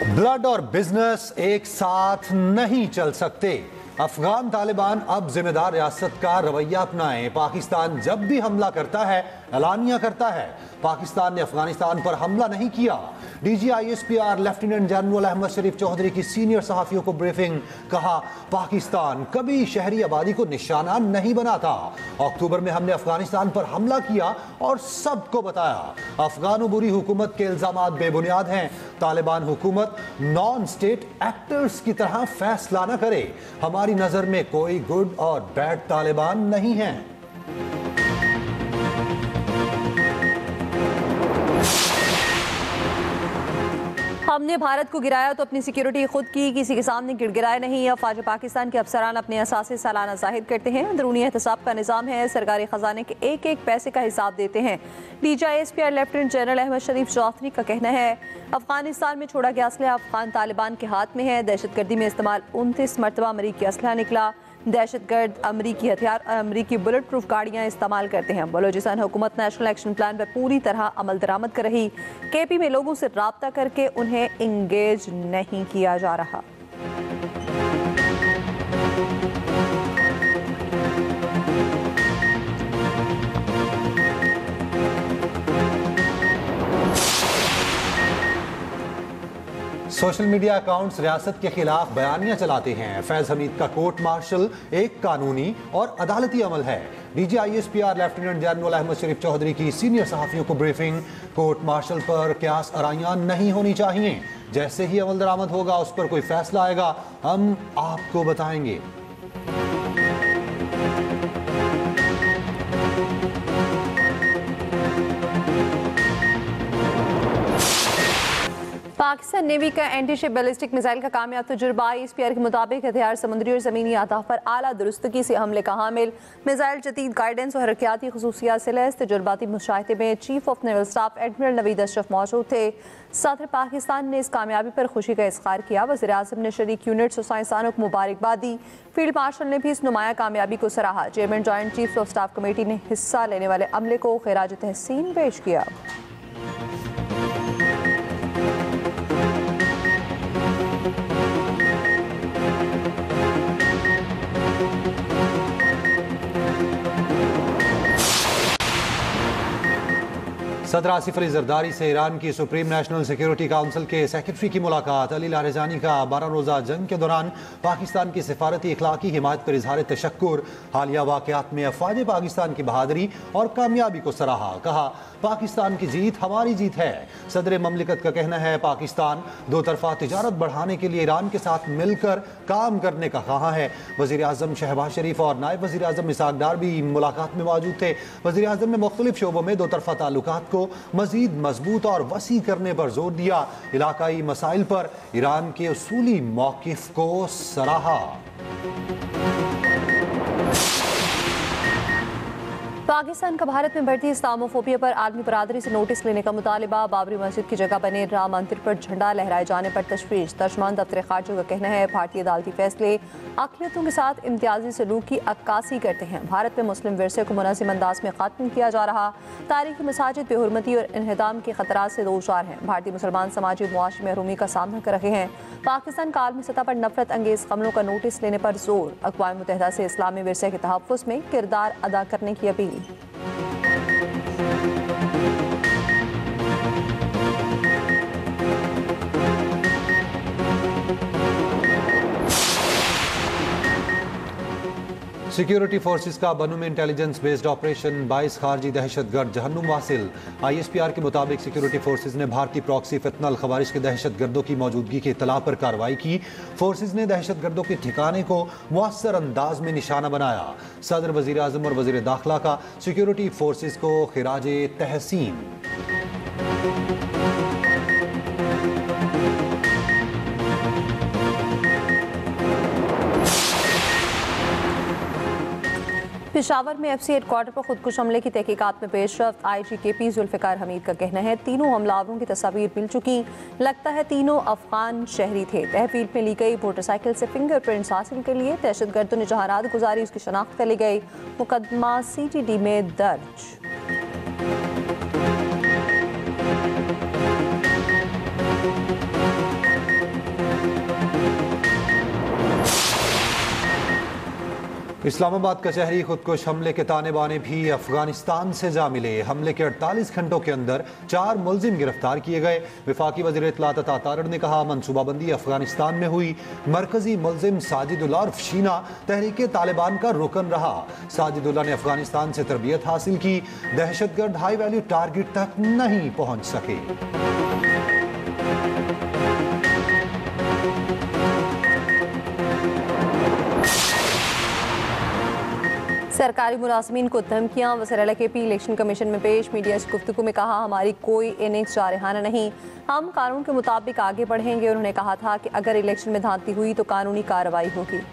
Blood और business एक साथ नहीं चल सकते। अफगान तालिबान अब जिम्मेदार रियासत का रवैया अपनाएं। पाकिस्तान जब भी हमला करता है एलानिया करता है। पाकिस्तान ने अफगानिस्तान पर हमला नहीं किया। DGISPR लेफ्टिनेंट जनरल अहमद शरीफ चौधरी की सीनियर सहाफियों को ब्रीफिंग। कहा, पाकिस्तान कभी शहरी आबादी को निशाना नहीं बनाता। अक्टूबर में हमने अफगानिस्तान पर हमला किया और सबको बताया। अफगान बुरी हुकूमत के इल्जामात बेबुनियाद हैं। तालिबान हुकूमत नॉन स्टेट एक्टर्स की तरह फैसला न करे। हमारी नजर में कोई गुड और बैड तालिबान नहीं है। हमने भारत को गिराया तो अपनी सिक्योरिटी खुद की, किसी के सामने गिड़गिड़ाए नहीं। अफवाज पाकिस्तान के अफसरान अपने असासे सालाना जाहिर करते हैं। अंदरूनी एहतसाब का निज़ाम है। सरकारी खजाने के एक एक पैसे का हिसाब देते हैं। DGISPR लेफ्टिनेंट जनरल अहमद शरीफ चौधरी का कहना है, अफगानिस्तान में छोड़ा गया असलहा अफगान तालिबान के हाथ में है। दहशतगर्दी में इस्तेमाल 29 मरतबा अमरीकी असलहा निकला। दहशतगर्द अमरीकी हथियार, अमरीकी बुलेट प्रूफ गाड़ियाँ इस्तेमाल करते हैं। बलोचिस्तान हुकूमत नेशनल एक्शन प्लान पर पूरी तरह अमल दरामद कर रही। KP में लोगों से राब्ता करके उन्हें इंगेज नहीं किया जा रहा। सोशल मीडिया अकाउंट्स रियासत के खिलाफ बयानियां चलाते हैं। फैज हमीद का कोर्ट मार्शल एक कानूनी और अदालती अमल है। DGISPR लेफ्टिनेंट जनरल अहमद शरीफ चौधरी की सीनियर सहाफियों को ब्रीफिंग। कोर्ट मार्शल पर क्यास आराइयां नहीं होनी चाहिए। जैसे ही अमल दरामद होगा उस पर कोई फैसला आएगा हम आपको बताएंगे। पाकिस्तान नेवी का एंटी शिप बैलिस्टिक मिसाइल का कामयाब तजुर्बा। ISPR के मुताबिक हथियार समुद्री और ज़मीनी अहदाफ पर आला दुरुस्तगी से हमले का हामिल। मिसाइल जदीद गाइडेंस और हरकियाती खसूसियात से लैस। तजुर्बाती मुशाहिदे में chief of naval staff admiral Naveed Ashraf मौजूद थे। सदर पाकिस्तान ने इस कामयाबी पर खुशी का इज़हार किया। वज़ीर आज़म ने शरीक यूनिट्स और साइंसदानों को मुबारकबाद दी। फील्ड मार्शल ने भी इस नुमाया कामयाबी को सराहा। Chairman joint chief of staff committee ने हिस्सा लेने वाले अमले को खिराज तहसीन पेश किया। सदर आसिफ अली जरदारी से ईरान की सुप्रीम नेशनल सिक्योरिटी काउंसिल के सेक्रेटरी की मुलाकात। अली लारेजानी का 12 रोज़ा जंग के दौरान पाकिस्तान की सिफारती इखलाकी हिमायत पर इजहार तशक्कुर। हालिया वाक़यात में अफवाज पाकिस्तान की बहादुरी और कामयाबी को सराहा। कहा, पाकिस्तान की जीत हमारी जीत है। सदर ममलिकत का कहना है, पाकिस्तान दो तरफा तिजारत बढ़ाने के लिए ईरान के साथ मिलकर काम करने का कहा है। वज़ीर आज़म शहबाज शरीफ और नायब वज़ीर आज़म इसहाक डार भी मुलाकात में मौजूद थे। वज़ीर आज़म ने मुख्तलिफ शोबों में दो तरफा ताल्लुकात को मजीद मजबूत और वसी करने पर जोर दिया। इलाकाई मसाइल पर ईरान के उसूली मौक़िफ़ को सराहा। पाकिस्तान का भारत में बढ़ती इस्लामोफोबिया पर आलमी बरादरी से नोटिस लेने का मुतालिबा। बाबरी मस्जिद की जगह बने राम मंदिर पर झंडा लहराए जाने पर तशवीश। तर्जुमान दफ्तर खारजा का कहना है, भारतीय अदालती फैसले अक़लियतों के साथ इम्तियाजी सलूक की अक्कासी करते हैं। भारत में मुस्लिम विरसे को मुनासिब अंदाज में ख़त्म किया जा रहा। तारीखी मसाजिद बेहुरमती और इन्हदाम के खतरात से दोचार हैं। भारतीय मुसलमान समाजी मुआशी महरूमी का सामना कर रहे हैं। पाकिस्तान का आलमी सतह पर नफरत अंगेज हमलों का नोटिस लेने पर जोर। अक़वाम मुत्तहिदा से इस्लामी विरसे के तहफ़्फ़ुज़ में किरदार अदा करने की अपील। सिक्योरिटी फोर्सेस का बनू में इंटेलिजेंस बेस्ड ऑपरेशन 22 खारजी दहशतगर्द जहन्नुम वासिल। ISPR के मुताबिक सिक्योरिटी फोर्सेस ने भारतीय प्रॉक्सी फितनल खवारिज के दहशतगर्दों की मौजूदगी की इत्तला पर कार्रवाई की। फोर्सेस ने दहशतगर्दों के ठिकाने को मुअस्सर अंदाज में निशाना बनाया। सदर, वजीर आजम और वजीर दाखिला का सिक्योरिटी फोर्सेस को खिराज तहसीन। पेशावर में FC हेडक्वार्टर पर खुदकुश हमले की तहकीकात में पेशरफ्त। IG KP जुल्फ़िकार हमीद का कहना है, तीनों हमलावरों की तस्वीर मिल चुकी। लगता है तीनों अफगान शहरी थे। तहवील में ली गई मोटरसाइकिल से फिंगरप्रिंट्स हासिल के लिए दहशतगर्दों ने जहां रात गुजारी उसकी शनाख्त कर ली गई। मुकदमा CTD में दर्ज। इस्लामाबाद कचहरी खुदकुश हमले के ताने बाने भी अफगानिस्तान से जा मिले। हमले के 48 घंटों के अंदर 4 मुलजिम गिरफ्तार किए गए। विफाकी वज़ीर इत्तलात अता तारड़ ने कहा, मनसूबाबंदी अफगानिस्तान में हुई। मरकजी मुलजिम साजिदुल्लाह उर्फ शीना तहरीक तालिबान का रुकन रहा। साजिदुल्लाह ने अफगानिस्तान से तरबियत हासिल की। दहशतगर्द हाई वैल्यू टारगेट तक नहीं पहुंच सके। सरकारी मुलाजमीन को धमकियां। वज़ीर के पी इलेक्शन कमीशन में पेश। मीडिया से गुफ्तगू में कहा, हमारी कोई इनिंग्स जारहाना नहीं, हम कानून के मुताबिक आगे बढ़ेंगे। उन्होंने कहा था कि अगर इलेक्शन में धांधली हुई तो कानूनी कार्रवाई होगी।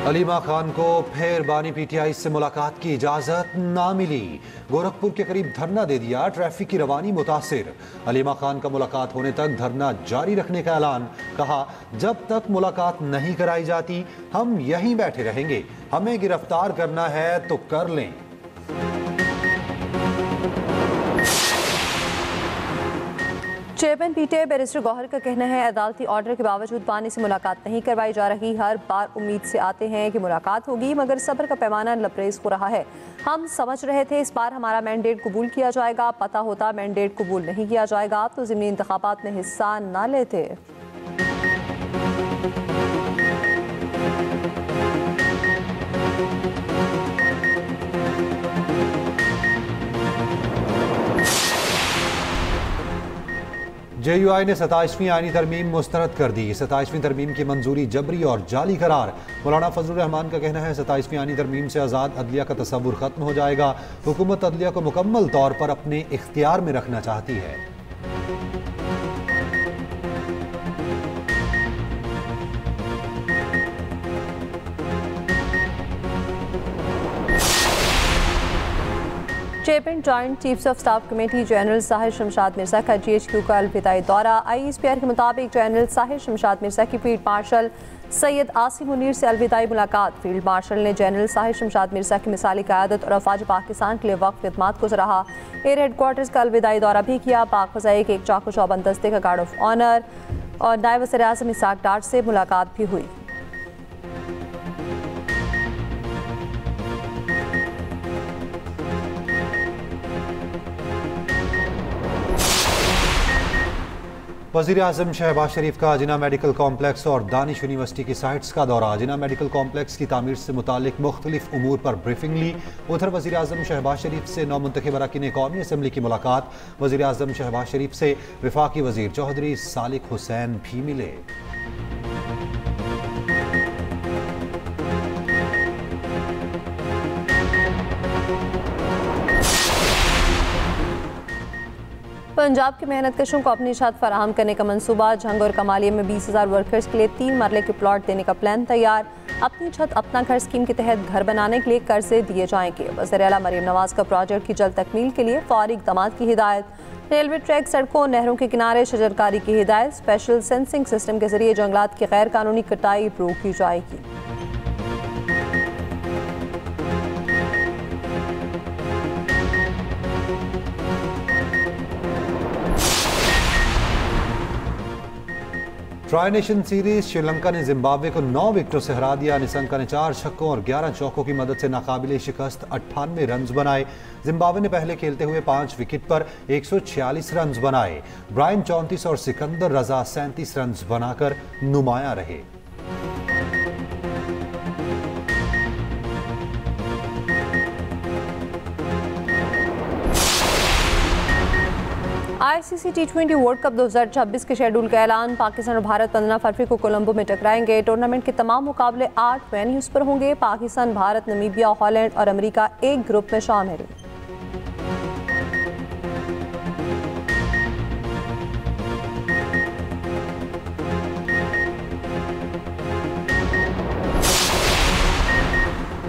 अलीमा खान को फिर बानी पीटीआई से मुलाकात की इजाजत ना मिली। गोरखपुर के करीब धरना दे दिया, ट्रैफिक की रवानी मुतासिर। अलीमा खान का मुलाकात होने तक धरना जारी रखने का ऐलान। कहा, जब तक मुलाकात नहीं कराई जाती हम यहीं बैठे रहेंगे। हमें गिरफ्तार करना है तो कर लें। चेयरमैन पीटीआई बैरिस्टर गौहर का कहना है, अदालती ऑर्डर के बावजूद बानी से मुलाकात नहीं करवाई जा रही। हर बार उम्मीद से आते हैं कि मुलाकात होगी, मगर सब्र का पैमाना लबरेज हो रहा है। हम समझ रहे थे इस बार हमारा मैंडेट कबूल किया जाएगा। पता होता मैंडेट कबूल नहीं किया जाएगा तो ज़िमनी इंतखाबात में हिस्सा न लेते। JUI ने 27वीं आईनी तरमीम मुस्तरद कर दी। 27वीं तरमीम की मंजूरी जबरी और जाली करार। मौलाना फजलुर रहमान का कहना है, 27वीं आईनी तरमीम से आज़ाद अदलिया का तस्वुर खत्म हो जाएगा। हुकूमत अदलिया को मुकम्मल तौर पर अपने इख्तियार में रखना चाहती है। Chairman joint chiefs of staff committee general Sahir Shamshad Mirza का GHQ का अलविदाई दौरा। ISPR के मुताबिक जनरल साहिर शमशाद मिर्जा की फील्ड मार्शल सैयद आसिम मुनीर से अलविदाई मुलाकात। फील्ड मार्शल ने जनरल साहिर शमशाद मिर्जा की मिसाली क़यादत और अफवाज पाकिस्तान के लिए वक्त खिदमात को सराहा। एयर हेडक्वार्टर्स का अलविदाई दौरा भी किया। पाक फ़ज़ाई के एक चाकू चौबंद दस्ते का गार्ड ऑफ ऑनर और नायब वज़ीर-ए-आज़म इसाक डार से मुलाकात भी हुई। वज़ीर आज़म शहबाज शरीफ का जिना मेडिकल कॉम्प्लेक्स और दानिश यूनिवर्सिटी की साइट्स का दौरा। जिना मेडिकल कॉम्प्लेक्स की तामीर से मुतालिक मुख्तलिफ उमूर पर ब्रीफिंग ली। उधर वज़ीर आज़म शहबाज शरीफ से नौमुंतखब अरकान कौमी असम्बली की मुलाकात। वज़ीर आज़म शहबाज शरीफ से वफाकी वज़ीर चौधरी सालिक हुसैन भी मिले। पंजाब के मेहनतकशों को अपनी छत फराहम करने का मंसूबा। झंग और कमालिया में 20,000 वर्कर्स के लिए 3 मरले के प्लॉट देने का प्लान तैयार। अपनी छत अपना घर स्कीम के तहत घर बनाने के लिए कर्जे दिए जाएंगे। वज़ीर आला मरीम नवाज का प्रोजेक्ट की जल्द तकमील के लिए फौरी इक़दाम की हिदायत। रेलवे ट्रैक, सड़कों, नहरों के किनारे शजरकारी की हिदायत। स्पेशल सेंसिंग सिस्टम के जरिए जंगलात की गैर कानूनी कटाई रोकी जाएगी। ट्राई नेशन सीरीज श्रीलंका ने जिम्बाब्वे को 9 विकेटों से हरा दिया। निशंका ने 4 छक्कों और 11 चौकों की मदद से नाकाबिले शिकस्त 98 रन बनाए। जिम्बाब्वे ने पहले खेलते हुए 5 विकेट पर 146 रन बनाए। ब्रायन 34 और सिकंदर रजा 37 रन बनाकर नुमाया रहे। ICC T20 वर्ल्ड कप 2026 के शेड्यूल का ऐलान। पाकिस्तान और भारत 15 फरवरी को कोलंबो में टकराएंगे। टूर्नामेंट के तमाम मुकाबले 8 वेन्यूज पर होंगे। पाकिस्तान, भारत, नमीबिया, हॉलैंड और अमेरिका एक ग्रुप में शामिल।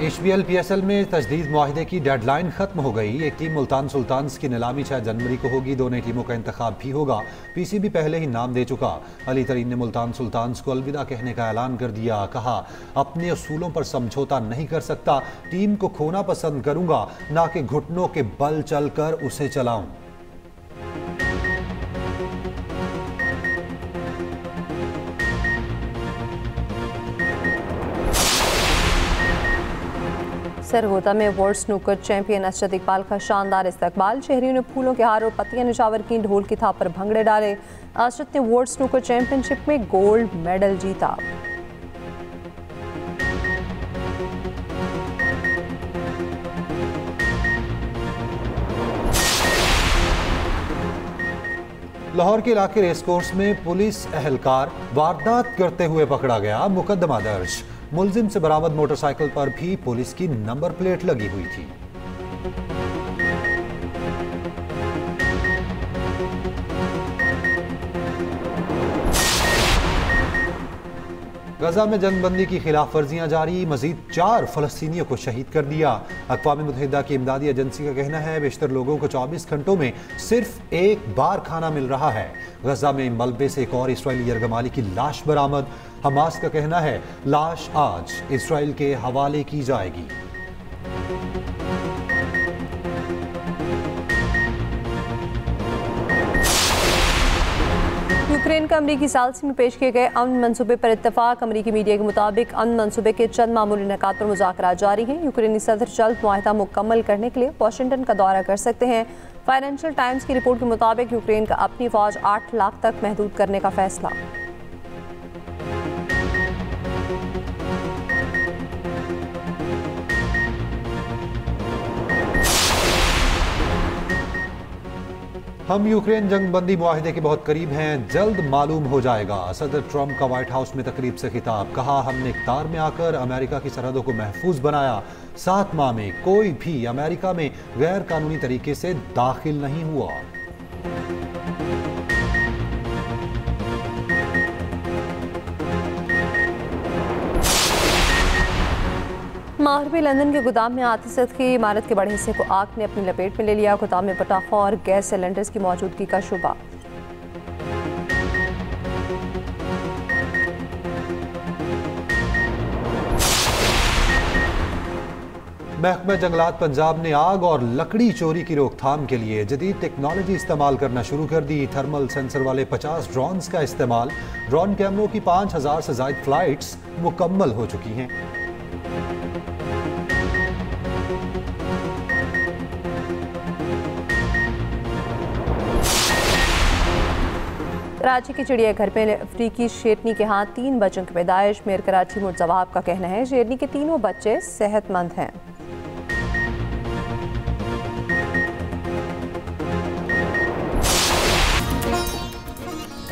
HBL PSL में तजदीद मुआहिदे की डेडलाइन खत्म हो गई। एक टीम मुल्तान सुल्तान्स की नीलामी 6 जनवरी को होगी। दोनों टीमों का इंतखाब भी होगा। PCB पहले ही नाम दे चुका। अली तरीन ने मुल्तान सुल्तान्स को अलविदा कहने का ऐलान कर दिया। कहा, अपने असूलों पर समझौता नहीं कर सकता। टीम को खोना पसंद करूंगा, ना कि घुटनों के बल चलकर उसे चलाऊं। सरगोदा में world snooker champion Asad Iqbal का शानदार इस्तकबाल। शहरियों ने फूलों के हार और पत्तियां निछावर की। ढोल की थाप पर भंगड़े डाले। असद ने वर्ल्ड स्नूकर चैंपियनशिप में गोल्ड मेडल जीता। लाहौर के इलाके रेस कोर्स में पुलिस एहलकार वारदात करते हुए पकड़ा गया। मुकदमा दर्ज। मुलजिम से बरामद मोटरसाइकिल पर भी पुलिस की नंबर प्लेट लगी हुई थी। गजा में जंगबंदी की खिलाफ वर्जियां जारी। मजीद 4 फलस्तीनियों को शहीद कर दिया। अक़वाम मुत्तहिदा की इमदादी एजेंसी का कहना है बेशतर लोगों को 24 घंटों में सिर्फ एक बार खाना मिल रहा है। गजा में मलबे से एक और इसराइली यरगमाली की लाश बरामद। हमास का कहना है लाश आज इसराइल के हवाले की जाएगी। यूक्रेन का अमरीकी सालसी में पेश किए गए अमन मंसूबे पर इत्तफाक। अमरीकी मीडिया के मुताबिक अमन मंसूबे के चंद मामूली निकात पर मुज़ाकरात जारी हैं। यूक्रेनी सदर जल्द मुआहिदा मुकम्मल करने के लिए वाशिंगटन का दौरा कर सकते हैं। फाइनेंशियल टाइम्स की रिपोर्ट के मुताबिक यूक्रेन का अपनी फौज 8 लाख तक महदूद करने का फैसला। हम यूक्रेन जंगबंदी मुआहिदे के बहुत करीब हैं, जल्द मालूम हो जाएगा। सदर ट्रंप का व्हाइट हाउस में तकरीब से खिताब। कहा, हमने इक़्तिदार में आकर अमेरिका की सरहदों को महफूज बनाया। 7 माह में कोई भी अमेरिका में गैर कानूनी तरीके से दाखिल नहीं हुआ। मगरबी लंदन के गोदाम में आतिशत की इमारत के बड़े हिस्से को आग ने अपनी लपेट में ले लिया। गोदाम में पटाखों और गैस सिलेंडर्स की मौजूदगी का शुबा। महकमा जंगलात पंजाब ने आग और लकड़ी चोरी की रोकथाम के लिए जदीद टेक्नोलॉजी इस्तेमाल करना शुरू कर दी। थर्मल सेंसर वाले 50 ड्रोन्स का इस्तेमाल। ड्रोन कैमरों की 5000 से ज्यादा फ्लाइट्स मुकम्मल हो चुकी हैं। कराची के चिड़ियाघर में अफ्रीकी शेरनी के हाथ 3 बच्चों की पैदाइश। मेयर कराची मुर्जवाब का कहना है शेरनी के तीनों बच्चे सेहतमंद हैं।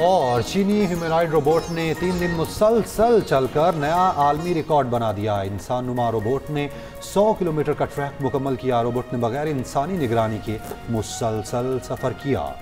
और चीनी ह्यूमैनॉइड रोबोट ने 3 दिन मुसलसल चलकर नया आलमी रिकॉर्ड बना दिया। इंसान नुमा रोबोट ने 100 किलोमीटर का ट्रैक मुकम्मल किया। रोबोट ने बगैर इंसानी निगरानी के मुसलसल सफर किया।